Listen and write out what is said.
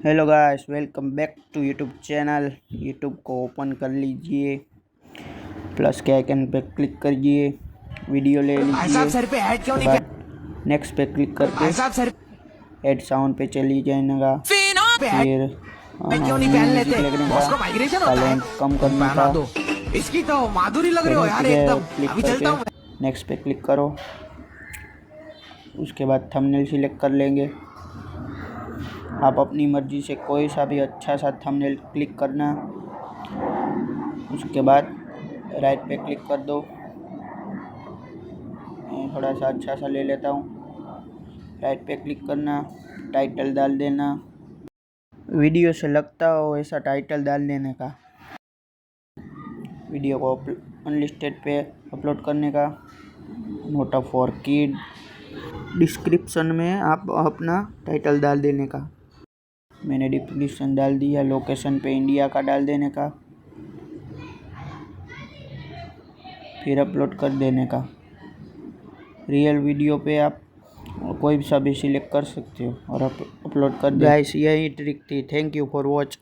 Hello guys, welcome back to YouTube channel. YouTube को open कर लीजिए, प्लस के आइकन पे क्लिक करिए, वीडियो ले लीजिए। सर पे ऐड क्यों उसके नहीं बाद नेक्स्ट पे क्लिक करके सर ऐड साउंड पे चली जाएगा। पे ऐड फिर क्यों नहीं पहन म्यूजिक लेते? लिखने बॉस को का, माइग्रेशन होता है। लेंथ कम करने पहना का। दो। इसकी तो माधुरी लग रही हो यार फिर एकदम। क्लिक अभी चलता हूँ करके नेक्स्ट पे क्लिक करो। उसके बाद थंबनेल सिलेक्ट कर लेंगे। आप अपनी मर्जी से कोई सा भी अच्छा सा थंबनेल क्लिक करना। उसके बाद राइट पे क्लिक कर दो। मैं थोड़ा सा अच्छा सा ले लेता हूँ। राइट पे क्लिक करना, टाइटल डाल देना। वीडियो से लगता हो ऐसा टाइटल डाल देने का। वीडियो को अनलिस्टेड पे अपलोड करने का। Note for kid. डिस्क्रिप्शन में आप अपना टाइटल डाल देने का। मैंने डिस्क्रिप्शन डाल दिया। लोकेशन पे इंडिया का डाल देने का, फिर अपलोड कर देने का। रियल वीडियो पे आप कोई सा भी सिलेक्ट कर सकते हो और अपलोड कर दे। गाइस, यही ट्रिक थी। Thank you for watch.